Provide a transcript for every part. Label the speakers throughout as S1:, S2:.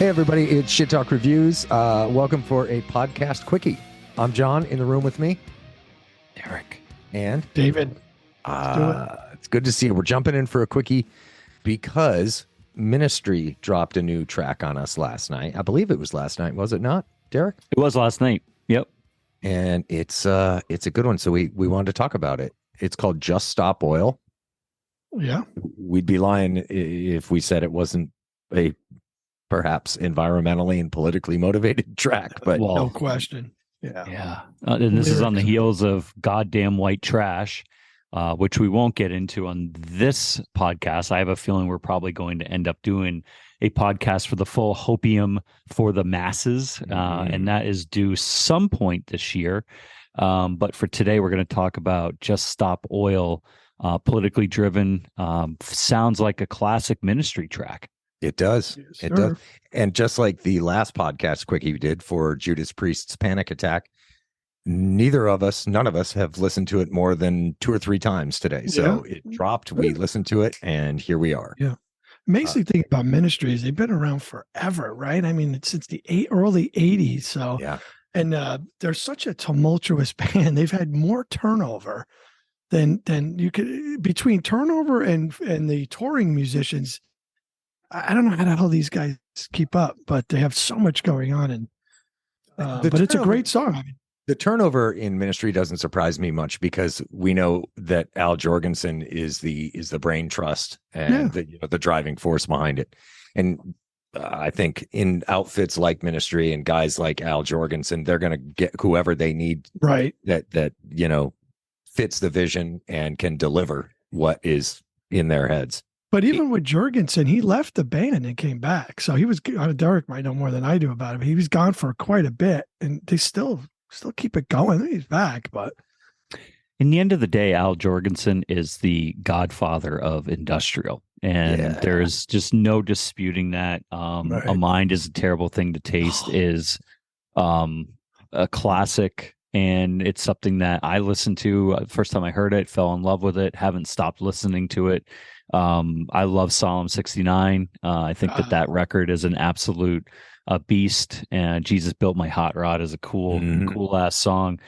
S1: Hey, everybody, it's Shit Talk Reviews. Welcome for a podcast quickie. I'm John. In the room with me, Derek and
S2: David. Let's do it.
S1: It's good to see you. We're jumping in for a quickie because Ministry dropped a new track on us last night. I believe it was last night, was it not, Derek?
S3: It was last night. Yep.
S1: And it's a good one. So we wanted to talk about it. It's called Just Stop Oil.
S2: Yeah.
S1: We'd be lying if we said it wasn't a perhaps environmentally and politically motivated track, but
S2: No question. Yeah.
S3: Yeah. And this is on the heels of Goddamn White Trash, which we won't get into on this podcast. I have a feeling we're probably going to end up doing a podcast for the full hopium for the masses, and that is due some point this year. But for today, we're going to talk about Just Stop Oil, politically driven, sounds like a classic Ministry track.
S1: It does.
S2: Yes,
S1: It
S2: sir.
S1: does. And just like the last podcast quickie we did for Judas Priest's Panic Attack, none of us have listened to it more than 2 or 3 times today. So it dropped, we listened to it, and here we are.
S2: Yeah. Amazing thing about Ministry is they've been around forever, right? I mean, since the early 80s. So,
S1: Yeah.
S2: and they're such a tumultuous band. They've had more turnover than you could, between turnover and the touring musicians. I don't know how the hell these guys keep up, but they have so much going on, and but it's a great song. I mean,
S1: The turnover in Ministry doesn't surprise me much because we know that Al Jorgensen is the brain trust and the driving force behind it. And I think in outfits like Ministry and guys like Al Jorgensen, they're going to get whoever they need,
S2: right?
S1: That fits the vision and can deliver what is in their heads.
S2: But even with Jorgensen, he left the band and came back. So he was, Derek might know more than I do about him. He was gone for quite a bit, and they still keep it going. He's back, but
S3: In the end of the day, Al Jorgensen is the godfather of industrial, and there's just no disputing that.
S2: Right.
S3: A Mind is a Terrible Thing to Taste is a classic, and it's something that I listened to. First time I heard it, fell in love with it, haven't stopped listening to it. I love Solemn 69. I think that record is an absolute beast, and Jesus Built My Hot Rod is a cool ass song.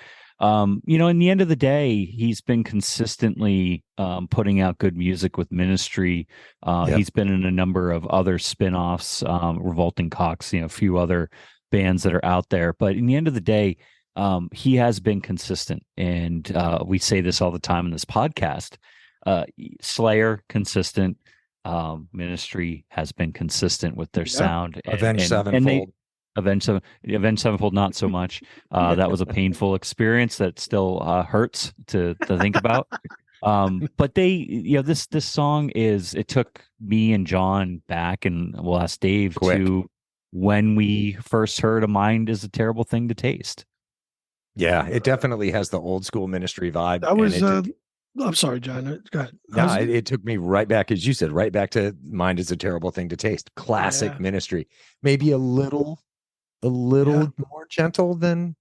S3: In the end of the day, he's been consistently putting out good music with Ministry. He's been in a number of other spin-offs, Revolting Cocks, a few other bands that are out there. But in the end of the day, he has been consistent. And we say this all the time in this podcast. Slayer, consistent. Ministry has been consistent with their sound.
S1: Avenged Sevenfold.
S3: Avenged Sevenfold, not so much. That was a painful experience that still hurts to think about. But this song it took me and John back, and we'll ask Dave to when we first heard A Mind is a Terrible Thing to Taste.
S1: Yeah, it definitely has the old school Ministry vibe.
S2: that was. I'm sorry, John. Go ahead.
S1: No, it took me right back, as you said, right back to Mind is a Terrible Thing to Taste. Classic Ministry. Maybe a little more gentle than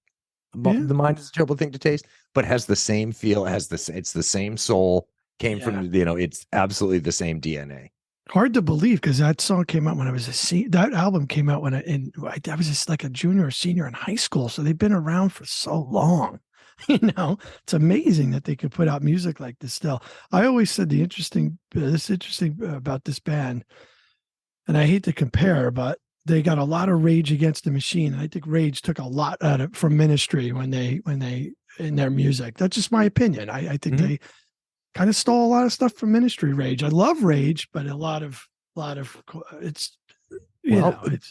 S1: the Mind is a Terrible Thing to Taste, but has the same feel, it's the same soul, came from, it's absolutely the same DNA.
S2: Hard to believe, because that song came out when I was that album came out when I was just like a junior or senior in high school. So they've been around for so long. It's amazing that they could put out music like this still. I always said this interesting about this band, and I hate to compare, but they got a lot of Rage Against the Machine. I think Rage took a lot out of from Ministry when they in their music. That's just my opinion. I think they kind of stole a lot of stuff from Ministry. Rage. I love Rage, but a lot of it's.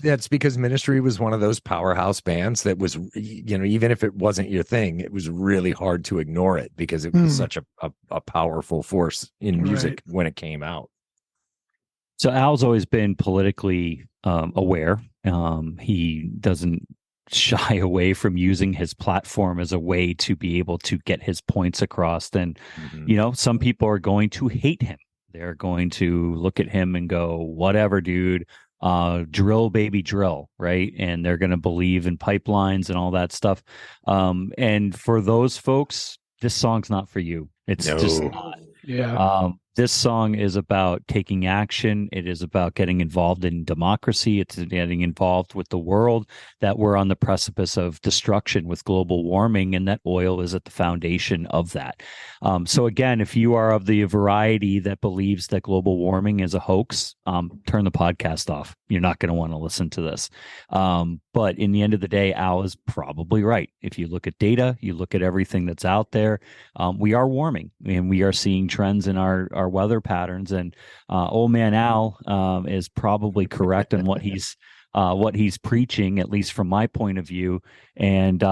S1: That's because Ministry was one of those powerhouse bands that was, even if it wasn't your thing, it was really hard to ignore it because it was such a powerful force in music when it came out.
S3: So Al's always been politically aware. He doesn't shy away from using his platform as a way to be able to get his points across. And, some people are going to hate him. They're going to look at him and go, whatever, dude. Drill, baby, drill, right? And they're going to believe in pipelines and all that stuff. And for those folks, this song's not for you. It's just not.
S2: Yeah.
S3: This song is about taking action. It is about getting involved in democracy. It's getting involved with the world, that we're on the precipice of destruction with global warming, and that oil is at the foundation of that. So again, if you are of the variety that believes that global warming is a hoax, turn the podcast off. You're not going to want to listen to this. But in the end of the day, Al is probably right. If you look at data, you look at everything that's out there, we are warming, and we are seeing trends in our weather patterns. And old man Al is probably correct in what he's preaching, at least from my point of view. And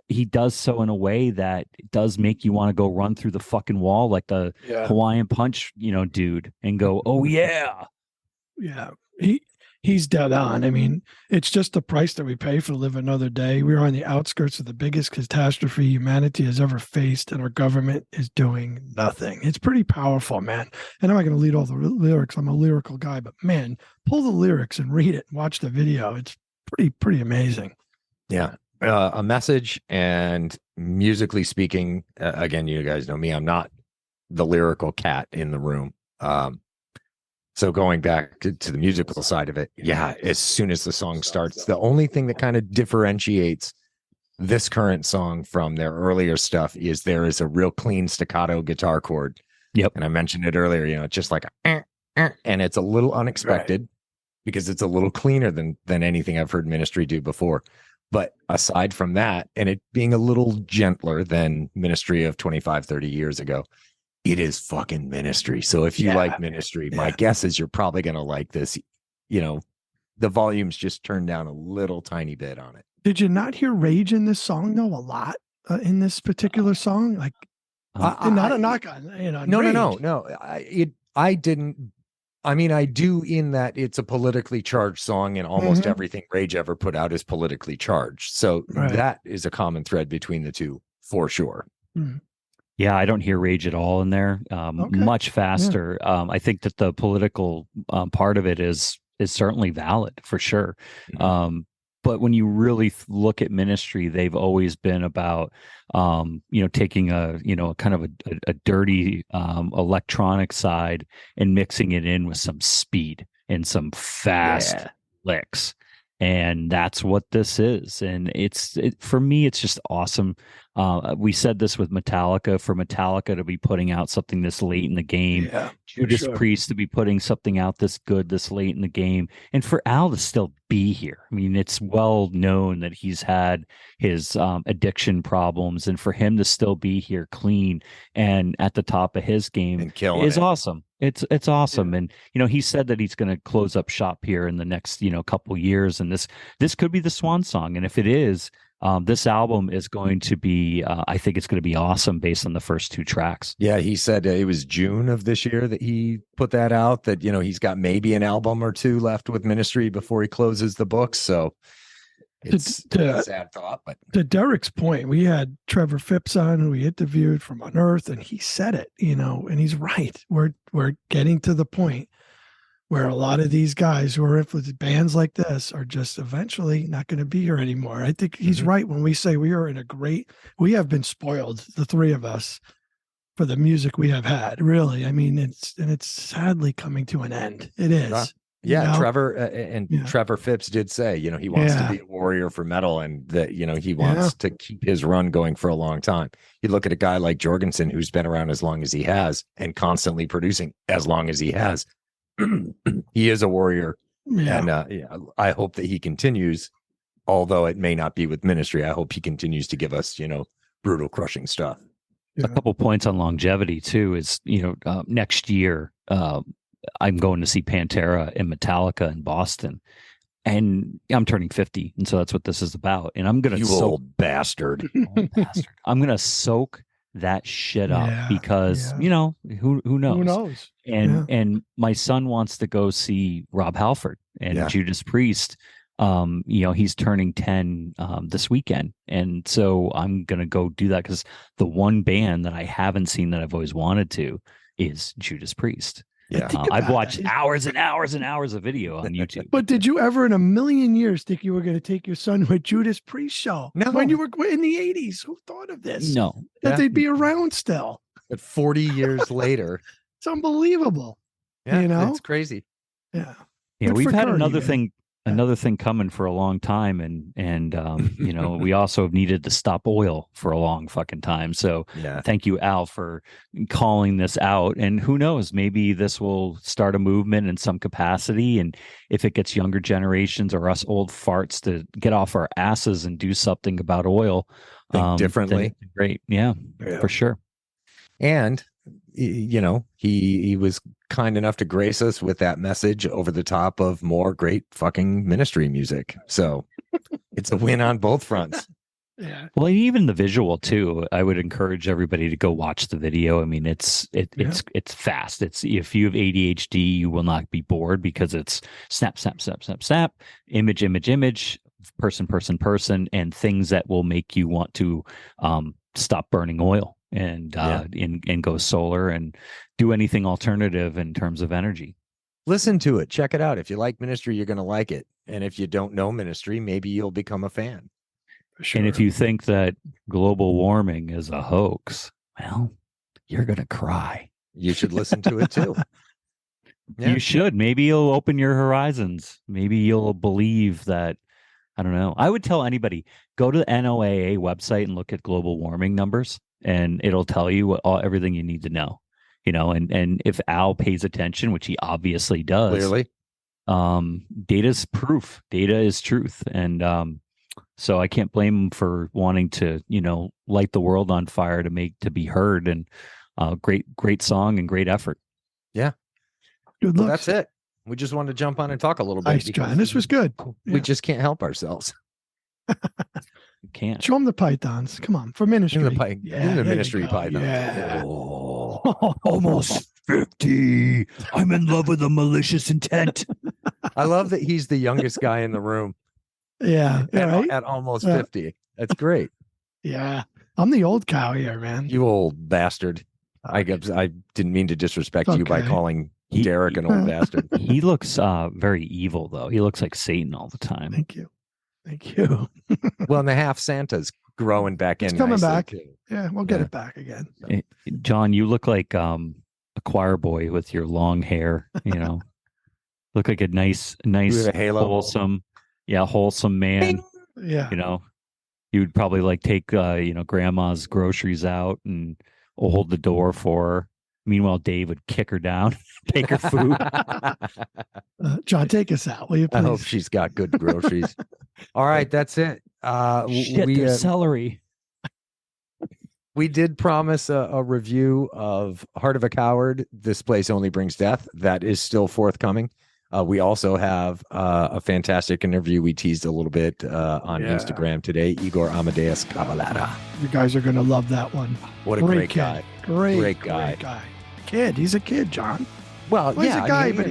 S3: he does so in a way that does make you want to go run through the fucking wall like the Hawaiian Punch, dude, and go, oh yeah.
S2: Yeah. He's dead on. I mean, it's just the price that we pay for to live another day. We're on the outskirts of the biggest catastrophe humanity has ever faced, and our government is doing nothing. It's pretty powerful, man. And I'm not going to lead all the lyrics. I'm a lyrical guy, but man, pull the lyrics and read it and watch the video. It's pretty amazing.
S1: Yeah. A message, and musically speaking, again, you guys know me, I'm not the lyrical cat in the room. So going back to the musical side of it, yeah, as soon as the song starts, the only thing that kind of differentiates this current song from their earlier stuff is there is a real clean staccato guitar chord.
S3: Yep.
S1: And I mentioned it earlier, it's just like, and it's a little unexpected because it's a little cleaner than anything I've heard Ministry do before. But aside from that, and it being a little gentler than Ministry of 25, 30 years ago, it is fucking Ministry. So if you like Ministry, my guess is you're probably going to like this. The volume's just turned down a little tiny bit on it.
S2: Did you not hear rage in this song though? A lot in this particular song? Like, not a knock on,
S1: No. I didn't. I mean, I do in that it's a politically charged song, and almost everything Rage ever put out is politically charged. So that is a common thread between the two for sure.
S2: Mm-hmm.
S3: Yeah, I don't hear rage at all in there. Much faster. Yeah. I think that the political part of it is certainly valid for sure. Mm-hmm. But when you really look at Ministry, they've always been about, taking a kind of a dirty electronic side and mixing it in with some speed and some fast licks. And that's what this is. And for me, it's just awesome. We said this with Metallica, for Metallica to be putting out something this late in the game, Judas Priest to be putting something out this good this late in the game, and for Al to still be here. I mean, it's well known that he's had his addiction problems, and for him to still be here clean and at the top of his game is awesome. It's awesome. And, he said that he's going to close up shop here in the next, couple years. And this could be the swan song. And if it is, this album is going to be, I think it's going to be awesome based on the first two tracks. Yeah.
S1: He said it was June of this year that he put that out, that, he's got maybe an album or two left with Ministry before he closes the books. So it's a sad thought, but
S2: to Derek's point, we had Trevor Phipps on, who we interviewed from Unearth, and he said it, and he's right. We're getting to the point where a lot of these guys who are influenced bands like this are just eventually not going to be here anymore. I think he's right when we say we have been spoiled, the three of us, for the music we have had. Really, I mean, it's sadly coming to an end. It is.
S1: Yeah, Trevor Trevor Phipps did say, he wants to be a warrior for metal, and that, he wants to keep his run going for a long time. You look at a guy like Jorgensen, who's been around as long as he has and constantly producing as long as he has. He is a warrior. And I hope that he continues, although it may not be with Ministry. I hope he continues to give us, brutal, crushing stuff.
S3: A couple points on longevity too is, next year, I'm going to see Pantera and Metallica in Boston, and I'm turning 50. And so that's what this is about. And I'm going to
S1: old bastard.
S3: I'm going to soak that shit up because, who knows?
S2: Who knows?
S3: And my son wants to go see Rob Halford and Judas Priest. He's turning 10 this weekend. And so I'm going to go do that because the one band that I haven't seen that I've always wanted to is Judas Priest.
S1: Yeah,
S3: I've watched hours and hours and hours of video on YouTube.
S2: But did you ever in a million years think you were going to take your son to a Judas Priest show?
S1: No.
S2: When you were in the 80s, who thought of this?
S3: No.
S2: That they'd be around still.
S1: But 40 years later,
S2: It's unbelievable.
S1: Yeah,
S2: You know?
S1: it's crazy.
S2: Yeah.
S3: Yeah,
S2: Good
S3: we've
S2: for
S3: had
S2: Curdy,
S3: another
S2: man.
S3: thing coming for a long time, and you know, we also have needed to stop oil for a long fucking time. So
S1: Yeah.
S3: thank you, Al, for calling this out. And who knows, maybe this will start a movement in some capacity. And if it gets younger generations or us old farts to get off our asses and do something about oil,
S1: Think differently.
S3: then it's great. Yeah, for sure.
S1: And you know, he was kind enough to grace us with that message over the top of more great fucking ministry music. So it's a win on both fronts.
S2: Yeah.
S3: Well, even the visual too. I would encourage everybody to go watch the video. I mean, it's fast. It's if you have ADHD, you will not be bored because it's snap, snap, snap, snap, snap, image, image, image, person, person, person, and things that will make you want to stop burning oil and and go solar and do anything alternative in terms of energy.
S1: Listen to it. Check it out. If you like ministry, you're going to like it. And if you don't know ministry, maybe you'll become a fan.
S2: Sure.
S3: And if you think that global warming is a hoax, well, you're going to cry.
S1: You should listen to it too. Yeah.
S3: You should. Maybe you'll open your horizons. Maybe you'll believe that. I don't know. I would tell anybody, go to the NOAA website and look at global warming numbers, and it'll tell you everything you need to know. You know, and if Al pays attention, which he obviously does,
S1: Clearly,
S3: data's proof. Data is truth, and so I can't blame him for wanting to, you know, light the world on fire to be heard. And great song and great effort.
S1: Yeah,
S2: Good luck.
S1: Well, that's it. We just wanted to jump on and talk a little bit.
S2: Nice, John. This was good.
S1: We just can't help ourselves.
S3: You can't.
S2: Show them the pythons. Come on, for ministry.
S1: In the ministry python.
S2: Yeah.
S3: Oh, almost 50. I'm in love with a malicious intent.
S1: I love that he's the youngest guy in the room.
S2: Yeah. Right?
S1: At almost 50. That's great.
S2: Yeah. I'm the old cow here, man.
S1: You old bastard. I didn't mean to disrespect you by
S2: okay.
S1: calling Derek an old bastard.
S3: He looks very evil, though. He looks like Satan all the time.
S2: Thank you. Thank you.
S1: Well, and the half Santa's growing back
S2: It's
S1: in.
S2: coming
S1: nicely,
S2: back.
S1: too.
S2: Yeah, we'll get it back again.
S3: John, you look like a choir boy with your long hair, you know. Look like a nice
S1: With a halo.
S3: wholesome man.
S2: Yeah.
S3: You know, you would probably like take grandma's groceries out and hold the door for her. Meanwhile, Dave would kick her down, take her food.
S2: John, take us out, will you please?
S1: I hope she's got good groceries. All right, that's it.
S3: Shit, there's celery.
S1: We did promise a review of Heart of a Coward, This Place Only Brings Death. That is still forthcoming. We also have a fantastic interview we teased a little bit on Instagram today. Igor Amadeus Cavallada.
S2: You guys are going to love that one.
S1: What a great guy.
S2: Great
S1: guy.
S2: Kid. He's a kid, John.
S1: Well,
S2: he's a guy, but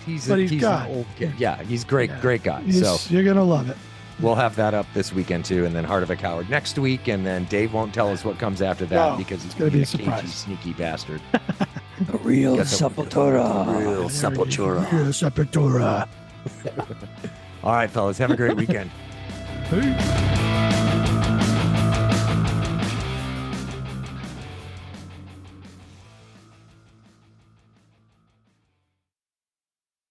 S1: he's
S2: an
S1: old kid. Yeah, he's great guy. So
S2: you're going to love it.
S1: we'll have that up this weekend too, and then Heart of a Coward next week, and then Dave won't tell us what comes after that because he's
S2: going to be a
S1: cagey,
S2: surprise.
S1: Sneaky bastard.
S3: A real Sepultura.
S1: Real Sepultura.
S2: Real Sepultura.
S1: All right, fellas, have a great weekend.
S2: Peace.